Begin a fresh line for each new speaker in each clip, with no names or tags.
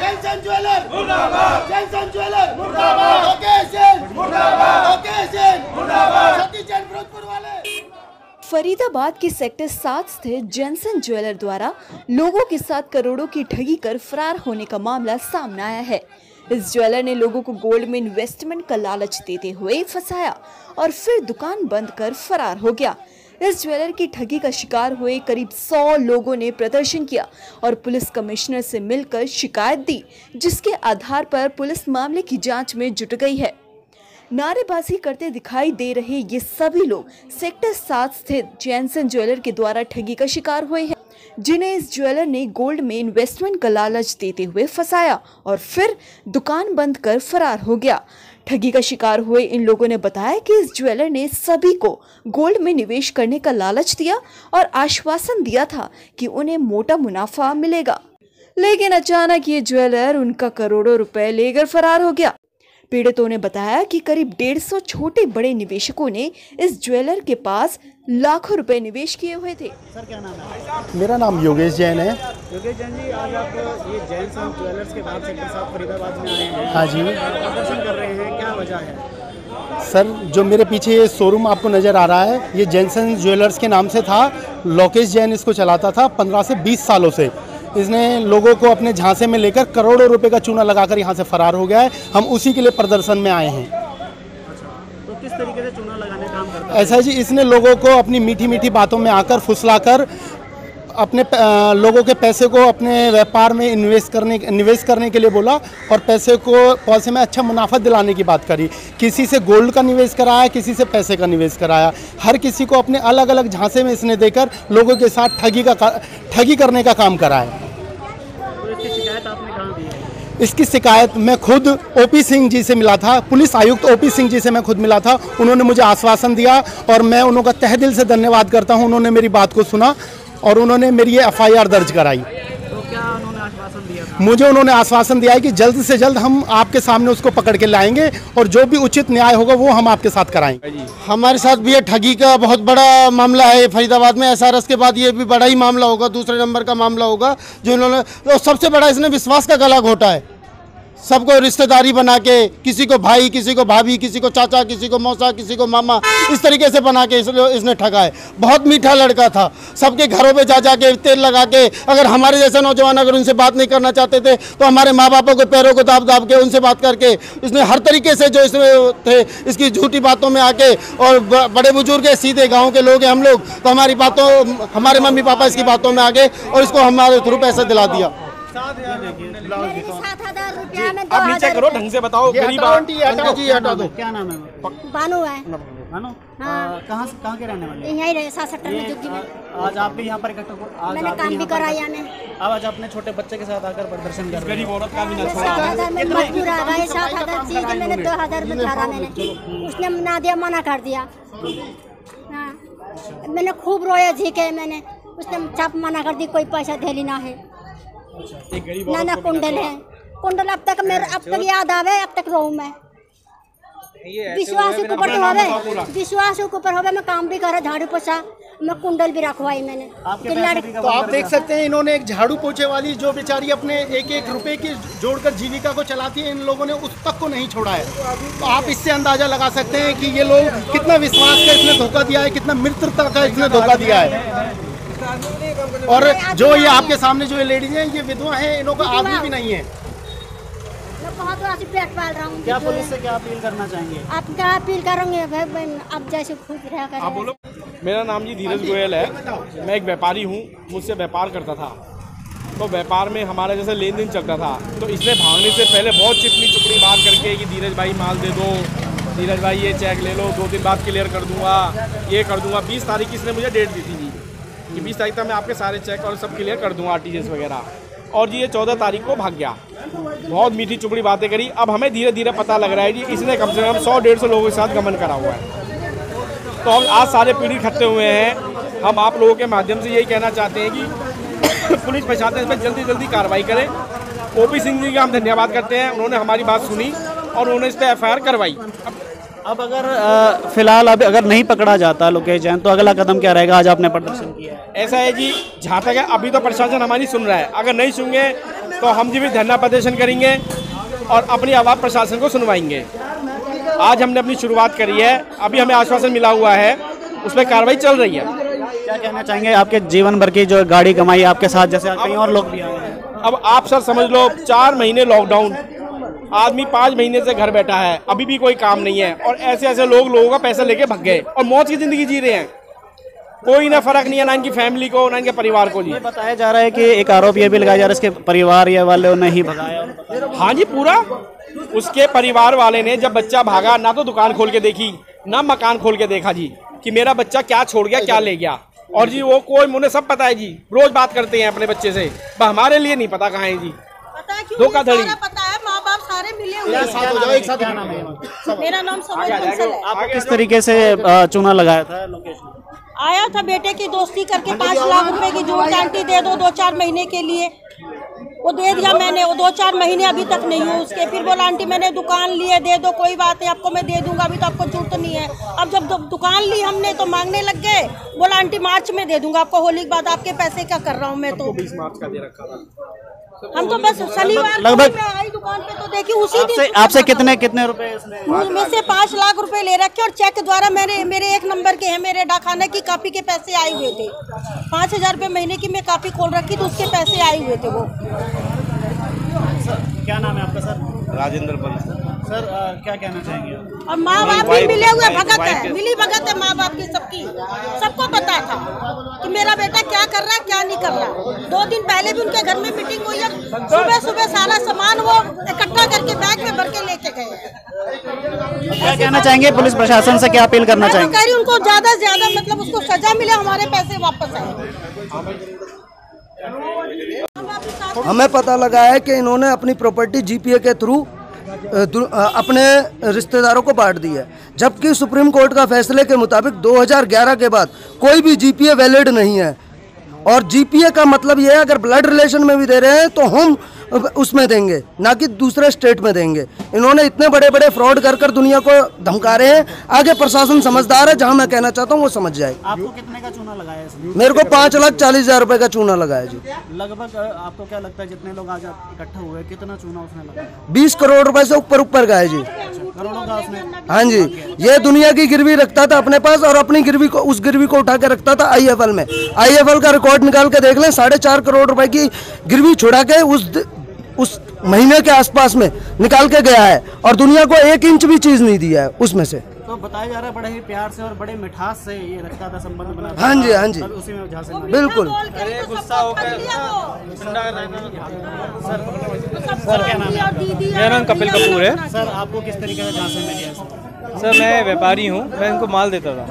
Jansen jeweller मुर्दाबाद, Jansen jeweller मुर्दाबाद, लोकेश जैन मुर्दाबाद, लोकेश जैन मुर्दाबाद, सतीश जैन फिरोजपुर वाले।
फरीदाबाद के सेक्टर 7 स्थित जैनसन ज्वेलर द्वारा लोगों के साथ करोड़ों की ठगी कर फरार होने का मामला सामने आया है। इस ज्वेलर ने लोगों को गोल्ड में इन्वेस्टमेंट का लालच देते हुए फंसाया और फिर दुकान बंद कर फरार हो गया। इस ज्वेलर की ठगी का शिकार हुए करीब 100 लोगों ने प्रदर्शन किया और पुलिस कमिश्नर से मिलकर शिकायत दी, जिसके आधार पर पुलिस मामले की जांच में जुट गई है। नारेबाजी करते दिखाई दे रहे ये सभी लोग सेक्टर 7 स्थित जैनसन ज्वेलर के द्वारा ठगी का शिकार हुए हैं, जिन्हें इस ज्वेलर ने गोल्ड में इन्वेस्टमेंट का लालच देते हुए फंसाया और फिर दुकान बंद कर फरार हो गया। ठगी का शिकार हुए इन लोगों ने बताया कि इस ज्वेलर ने सभी को गोल्ड में निवेश करने का लालच दिया और आश्वासन दिया था कि उन्हें मोटा मुनाफा मिलेगा, लेकिन अचानक ये ज्वेलर उनका करोड़ों रुपए लेकर फरार हो गया। पीड़ितों ने बताया कि करीब 150 छोटे बड़े निवेशकों ने इस ज्वेलर के पास लाखों रुपए निवेश किए हुए थे।
सर क्या नाम है?
मेरा नाम योगेश जैन है।
योगेश जैन जी, आज आप ये जैनसन ज्वेलर्स के बाद सेक्टर 7 फरीदाबाद में आए हैं।
हाँ जी।
प्रदर्शन कर रहे हैं, क्या वजह है?
सर, जो मेरे पीछे ये शोरूम आपको नज़र आ रहा है, ये जैनसन ज्वेलर्स के नाम से था। लोकेश जैन इसको चलाता था 15 से 20 सालों से। इसने लोगों को अपने झांसे में लेकर करोड़ों रुपए का चूना लगाकर यहाँ से फरार हो गया है। हम उसी के लिए प्रदर्शन में आए हैं।
तो किस तरीके से चूना लगाने का काम करता है?
ऐसा है जी, इसने लोगों को अपनी मीठी मीठी बातों में आकर फुसलाकर अपने लोगों के पैसे को अपने व्यापार में निवेश करने के लिए बोला और पैसे में अच्छा मुनाफा दिलाने की बात करी। किसी से गोल्ड का निवेश कराया, किसी से पैसे का निवेश कराया। हर किसी को अपने अलग अलग झांसे में इसने देकर लोगों के साथ ठगी करने का काम कराया।
तो इसकी शिकायत आपने कहाँ दी है?
इसकी शिकायत मैं खुद ओपी सिंह जी से मिला था, पुलिस आयुक्त ओपी सिंह जी से मैं खुद मिला था। उन्होंने मुझे आश्वासन दिया और मैं उनका तहे दिल से धन्यवाद करता हूं। उन्होंने मेरी बात को सुना और उन्होंने मेरी ये FIR दर्ज कराई।
तो क्या उन्होंने आश्वासन दिया था?
मुझे उन्होंने आश्वासन दिया है कि जल्द से जल्द हम आपके सामने उसको पकड़ के लाएंगे और जो भी उचित न्याय होगा वो हम आपके साथ कराएंगे।
हमारे साथ भी ये ठगी का बहुत बड़ा मामला है फरीदाबाद में। SRS के बाद ये भी बड़ा ही मामला होगा, दूसरे नंबर का मामला होगा जो इन्होंने। तो सबसे बड़ा इसने विश्वास का गला घोटा है। सबको रिश्तेदारी बना के, किसी को भाई, किसी को भाभी, किसी को चाचा, किसी को मौसा, किसी को मामा, इस तरीके से बना के इसने ठगा है। बहुत मीठा लड़का था। सबके घरों पे जा के तेल लगा के, अगर हमारे जैसे नौजवान अगर उनसे बात नहीं करना चाहते थे तो हमारे माँ बापों के पैरों को दाब के उनसे बात करके इसने हर तरीके से जो इसमें थे इसकी झूठी बातों में आके, और बड़े बुजुर्ग है, सीधे गाँव के लोग हैं हम लोग, तो हमारे मम्मी पापा इसकी बातों में आ गए और इसको हमारे थ्रू पैसा दिला दिया।
7,000 रुपया में
आप नीचे करो, ढंग से बताओ। गरीब
हटा दो।
क्या नाम है?
बानू है।
मानो
हाँ।
कहाँ के रहने वाले?
यहीं रहे 67 में जुग्गी में।
आज आप भी यहाँ पर इकट्ठा,
मैंने काम भी कराया मैं।
आज अपने छोटे बच्चे के साथ आकर प्रदर्शन कर रहे हैं।
गरीब औरत का भी ना
7,000 में मजबूर आ गए। 7,000 चीज मैंने 2,000 में धारा मैंने, उसने ना दिया, मना कर दिया। हाँ, मैंने खूब रोया झीके मैंने, उसने चाप मना कर दी, कोई पैसा धेली ना है ना कुंडल है। कुंडल अब तक याद आवे, अब तक रोऊं मैं। विश्वास के ऊपर होवे, विश्वास के ऊपर होवे। मैं काम भी करा, झाड़ू पोछा, मैं कुंडल भी रखवाई मैंने।
तो आप देख सकते हैं, इन्होंने एक झाड़ू पोछे वाली जो बेचारी अपने एक रुपए की जोड़कर जीविका को चलाती है, इन लोगों ने उस तक को नहीं छोड़ा है। तो आप इससे अंदाजा लगा सकते हैं कि ये लोग कितना विश्वास का इसने धोखा दिया है, कितना मित्रता का इसने धोखा दिया है। और जो ये आपके सामने जो ये लेडीज हैं, ये विधवा हैं, इन्हों का आदमी भी नहीं है।
मैं बहुत बड़ा पेट पाल रहा हूँ।
क्या पुलिस से क्या अपील करना चाहेंगे?
आप क्या अपील करेंगे भाई? आप जैसे खुद रह कर
आप बोलो। मेरा नाम जी धीरज गोयल है। मैं एक व्यापारी हूँ, मुझसे व्यापार करता था। तो व्यापार में हमारा जैसे लेन देन चलता था, तो इसने भागने से पहले बहुत चिपनी चुपड़ी बात करके कि धीरज भाई माल दे दो, धीरज भाई ये चेक ले लो, 2 दिन बाद क्लियर कर दूंगा, ये कर दूंगा। 20 तारीख की इसने मुझे डेट दी थी कि 20 तारीख तक मैं आपके सारे चेक और सब क्लियर कर दूंगा, RTGS वगैरह। और जी ये 14 तारीख को भाग गया। बहुत मीठी चुपड़ी बातें करी। अब हमें धीरे धीरे पता लग रहा है जी इसने कम से कम 100-150 लोगों के साथ गमन करा हुआ है। तो हम आज सारे पीड़ित इकट्ठे हुए हैं। हम आप लोगों के माध्यम से यही कहना चाहते हैं कि पुलिस प्रशासन इस पर जल्दी कार्रवाई करे। OP सिंह जी का हम धन्यवाद करते हैं, उन्होंने हमारी बात सुनी और उन्होंने इस पर FIR करवाई।
अब अगर फिलहाल अगर नहीं पकड़ा जाता लोकेश जैन, तो अगला कदम क्या रहेगा? आज आपने प्रदर्शन किया है।
ऐसा है जी, जहाँ तक है अभी तो प्रशासन हमारी सुन रहा है। अगर नहीं सुनेंगे तो हम भी धरना प्रदर्शन करेंगे और अपनी आवाज़ प्रशासन को सुनवाएंगे। आज हमने अपनी शुरुआत करी है, अभी हमें आश्वासन मिला हुआ है, उस पर कार्रवाई चल रही है।
क्या कहना चाहेंगे आपके जीवन भर की जो गाड़ी कमाई आपके साथ, जैसे कई और लोग भी आए हैं?
अब आप सर समझ लो 4 महीने लॉकडाउन, आदमी 5 महीने से घर बैठा है, अभी भी कोई काम नहीं है और ऐसे ऐसे लोगों का पैसा लेके भग गए और मौज की ज़िंदगी जी रहे हैं। कोई ना फर्क नहीं है, ना इनकी फैमिली को ना इनके परिवार को। जी
ये बताया जा रहा है कि एक आरोप ये भी लगाया जा रहा है इसके परिवार ये वालों ने ही भगाया।
हाँ जी, पूरा उसके परिवार वाले ने जब बच्चा भागा ना तो दुकान खोल के देखी ना मकान खोल के देखा जी कि मेरा बच्चा क्या छोड़ गया क्या ले गया। और जी वो कोई मुझे सब पता है जी, रोज बात करते हैं अपने बच्चे से, पर हमारे लिए नहीं पता कहाँ है जी। धोखाधड़ी
पता है, माँ बाप सारे मिले हुए हैं। मेरा नाम समझ है।
आप किस तरीके से चूना लगाया था लोकेशन?
आया था बेटे की दोस्ती करके 5 लाख रुपए की जरूरत, आंटी दे दो 2-4 महीने के लिए, वो दे दिया मैंने। वो 2-4 महीने अभी तक नहीं हुए उसके। फिर बोला आंटी मैंने दुकान ली है, दे दो, कोई बात नहीं आपको मैं दे दूंगा, अभी तो आपको जरूरत नहीं है। अब जब दुकान ली हमने तो मांगने लग गए, बोला आंटी मार्च में दे दूंगा आपको, होली के बाद आपके पैसे क्या कर रहा हूँ मैं। तो
20 मार्च का दे रखा था।
हम तो बस शनिवार
लगभग
आई दुकान पे तो देखी उसी दिन।
आपसे कितने रुपए इसने?
में से 5 लाख रुपए ले रखे और चेक द्वारा मेरे 1 नंबर के हैं, मेरे डाकखाने की कापी के पैसे आए हुए थे। 5,000 रुपए महीने की मैं कापी खोल रखी तो उसके पैसे आए हुए थे। वो
क्या नाम है आपका सर?
राजेंद्र बंसल।
सर क्या कहना चाहेंगे?
और माँ बाप भी मिले हुए भगत है, मिली भगत है माँ बाप की सबकी। सबको पता था कि मेरा बेटा क्या कर रहा है क्या नहीं कर रहा। 2 दिन पहले भी उनके घर में मीटिंग हुई है, सुबह सारा सामान वो इकट्ठा करके बैग में भर के लेके गए।
क्या कहना चाहेंगे पुलिस प्रशासन से, क्या अपील करना चाहेंगे?
कह रही उनको ज्यादा से ज्यादा मतलब उसको सजा मिले, हमारे पैसे वापस आए।
हमें पता लगा है कि इन्होंने अपनी प्रॉपर्टी जीपीए के थ्रू अपने रिश्तेदारों को बांट दी है, जबकि सुप्रीम कोर्ट का फैसले के मुताबिक 2011 के बाद कोई भी जीपीए वैलिड नहीं है। और जीपीए का मतलब यह है अगर ब्लड रिलेशन में भी दे रहे हैं तो हम उसमें देंगे, ना कि दूसरे स्टेट में देंगे। इन्होंने इतने बड़े बड़े फ्रॉड कर कर दुनिया को धमका रहे हैं। आगे प्रशासन समझदार है, जहां मैं कहना चाहता हूं वो समझ जाए।
आपको कितने का चूना लगाया इसने?
मेरे को 5,40,000 रुपए का चूना लगाया जी।
लगभग आपको क्या लगता है जितने लोग आज इकट्ठा हुए कितना चूना उसने लगाया?
20 करोड़ रुपए से ऊपर का है जी।
करोड़ों का उसने?
हाँ जी, ये दुनिया की गिरवी रखता था अपने पास और अपनी गिरवी को उस गिरवी को उठा के रखता था IFL में। IFL का रिकॉर्ड निकाल के देख लें, 4.5 करोड़ रुपए की गिरवी छुड़ा के उस महीने के आसपास में निकाल के गया है और दुनिया को 1 इंच भी चीज नहीं दिया है उसमें से।
तो बताया जा रहा है बड़े ही प्यार से और बड़े मिठास से ये रखता था, संबंध बना था।
हाँ जी, हाँ जी,
उसी में झांसे में
बिल्कुल।
सर क्या नाम है?
मेरा नाम कपिल कपूर है।
सर आपको किस तरीके से झांसे में लिया?
सर मैं व्यापारी हूँ, मैं इनको माल देता था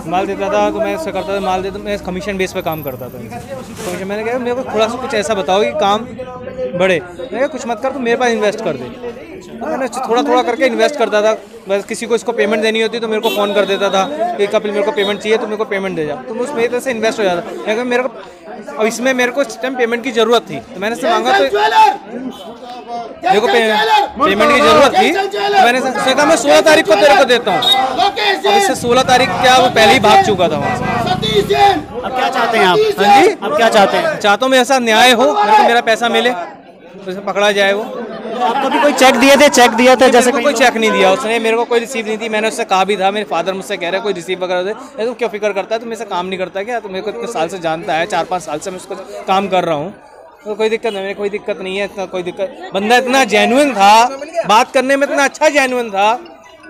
तो मैं इससे करता था, माल देता, मैं कमीशन बेस पे काम करता था। कमीशन मैंने कहा मेरे को थोड़ा सा कुछ ऐसा बताओ कि काम बढ़े। मैंने कहा कुछ मत कर, तू मेरे पास इन्वेस्ट कर दे। तो मैंने थोड़ा करके इन्वेस्ट करता था। बस किसी को इसको पेमेंट देनी होती तो मेरे को फ़ोन कर देता था कि कपिल मेरे को पेमेंट चाहिए तो मेरे को पेमेंट दे जा, तो मैं उसमें तरह से इन्वेस्ट हो जाता। मैं कहा मेरे को अब इसमें मेरे को इस टाइम पेमेंट की ज़रूरत थी तो मैंने इससे मांगा, तो मेरे को पेमेंट की ज़रूरत थी तो मैंने उसने कहा मैं 16 तारीख को तेरे को देता हूँ। अब इससे 16 तारीख क्या वो पहले ही भाग चुका था वहाँ से।
अब क्या चाहते हैं आप?
हाँ जी,
अब क्या चाहते हैं?
चाहता हूँ मेरे साथ न्याय हो, मेरे को मेरा पैसा मिले, उसे पकड़ा जाए। वो
आपको भी कोई चेक दिए थे? जैसे
कोई चेक नहीं दिया उसने, मेरे को कोई रिसीव नहीं थी। मैंने उससे कहा भी था, मेरे फादर मुझसे कह रहे हैं कोई रिसीव वगैरह दे। तो क्या फिक्र करता है, तो मेरे से काम नहीं करता क्या? तो मेरे को इतने साल से जानता है, 4-5 साल से मैं उसको काम कर रहा हूँ, तो कोई दिक्कत नहीं, कोई दिक्कत नहीं है। इतना कोई दिक्कत, बंदा इतना जेन्युइन था, बात करने में इतना अच्छा जेन्युइन था,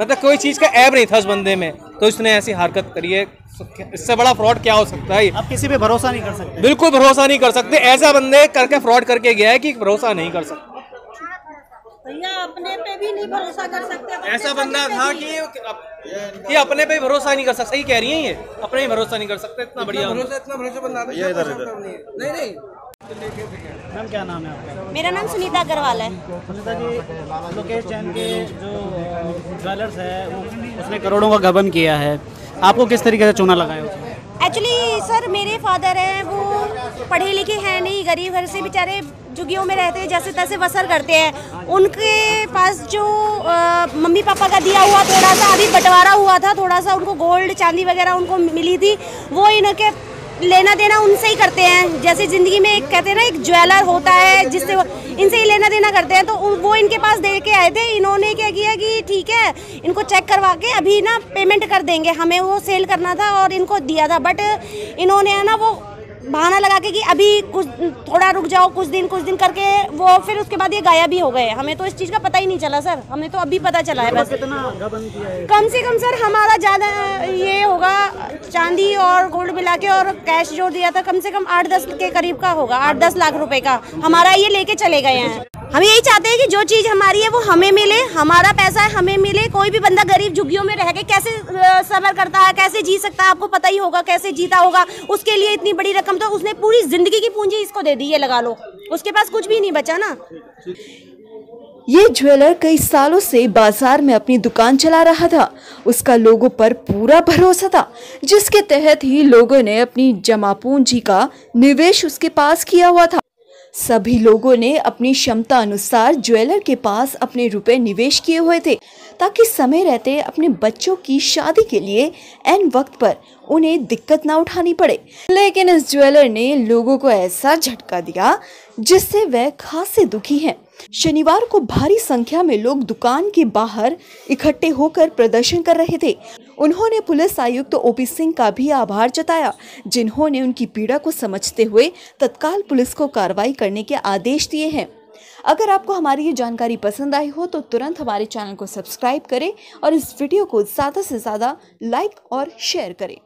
मतलब कोई चीज़ का ऐब नहीं था उस बंदे में, तो उसने ऐसी हरकत करी है। इससे बड़ा फ्रॉड क्या हो सकता है?
आप किसी पे भरोसा नहीं कर सकते?
बिल्कुल भरोसा नहीं कर सकते। ऐसा बंदे करके फ्रॉड करके गया है कि भरोसा नहीं कर सकते।
भैया अपने पे भी नहीं भरोसा कर सकते।
ऐसा बंदा था कि अपने पे भरोसा नहीं कर सकता। सही कह रही हैं ये, अपने ही भरोसा नहीं कर सकते। इतना बढ़िया भरोसा बंदा था। नहीं।
मैम क्या नाम है आपका?
मेरा नाम सुनीता अग्रवाल है।
सुनीता जी, लोकेश जैन के जो ज्वेलर्स है उसने करोड़ों का गबन किया है, आपको किस तरीके से चूना लगाया उसने?
एक्चुअली सर मेरे फादर हैं, वो पढ़े लिखे हैं नहीं, गरीब घर से बेचारे झुग्गियों में रहते हैं, जैसे तैसे बसर करते हैं। उनके पास जो मम्मी पापा का दिया हुआ थोड़ा सा अभी बंटवारा हुआ था, थोड़ा सा उनको गोल्ड चांदी वगैरह उनको मिली थी, वो इनके लेना देना उनसे ही करते हैं। जैसे ज़िंदगी में एक कहते हैं ना, एक ज्वेलर होता है जिससे वो इनसे ही लेना देना करते हैं। तो वो इनके पास दे के आए थे। इन्होंने क्या किया कि ठीक है, इनको चेक करवा के अभी ना पेमेंट कर देंगे, हमें वो सेल करना था और इनको दिया था। बट इन्होंने है ना वो बहाना लगा के कि अभी कुछ थोड़ा रुक जाओ, कुछ दिन करके वो फिर उसके बाद ये गायब भी हो गए। हमें तो इस चीज़ का पता ही नहीं चला सर, हमें तो अभी पता चला है बस।
कितना गबन किया है?
कम से कम सर हमारा ज़्यादा ये होगा, चांदी और गोल्ड मिला के और कैश जो दिया था कम से कम 8-10 के करीब का होगा, 8-10 लाख रुपए का हमारा ये लेके चले गए हैं। हम यही चाहते हैं कि जो चीज़ हमारी है वो हमें मिले, हमारा पैसा है हमें मिले। कोई भी बंदा गरीब झुग्गियों में रह के कैसे सबर करता है, कैसे जी सकता है, आपको पता ही होगा कैसे जीता होगा। उसके लिए इतनी बड़ी रकम तो उसने पूरी जिंदगी की पूंजी इसको दे दी, ये लगा लो, उसके पास कुछ भी नहीं बचा ना।
ये ज्वेलर कई सालों से बाजार में अपनी दुकान चला रहा था। उसका लोगों पर पूरा भरोसा था, जिसके तहत ही लोगों ने अपनी जमा पूंजी का निवेश उसके पास किया हुआ था। सभी लोगों ने अपनी क्षमता अनुसार ज्वेलर के पास अपने रुपए निवेश किए हुए थे, ताकि समय रहते अपने बच्चों की शादी के लिए एन वक्त पर उन्हें दिक्कत ना उठानी पड़े। लेकिन इस ज्वेलर ने लोगों को ऐसा झटका दिया जिससे वह खासे दुखी हैं। शनिवार को भारी संख्या में लोग दुकान के बाहर इकट्ठे होकर प्रदर्शन कर रहे थे। उन्होंने पुलिस आयुक्त ओपी सिंह का भी आभार जताया, जिन्होंने उनकी पीड़ा को समझते हुए तत्काल पुलिस को कार्रवाई करने के आदेश दिए हैं। अगर आपको हमारी ये जानकारी पसंद आई हो तो तुरंत हमारे चैनल को सब्सक्राइब करें और इस वीडियो को ज़्यादा से ज़्यादा लाइक और शेयर करें।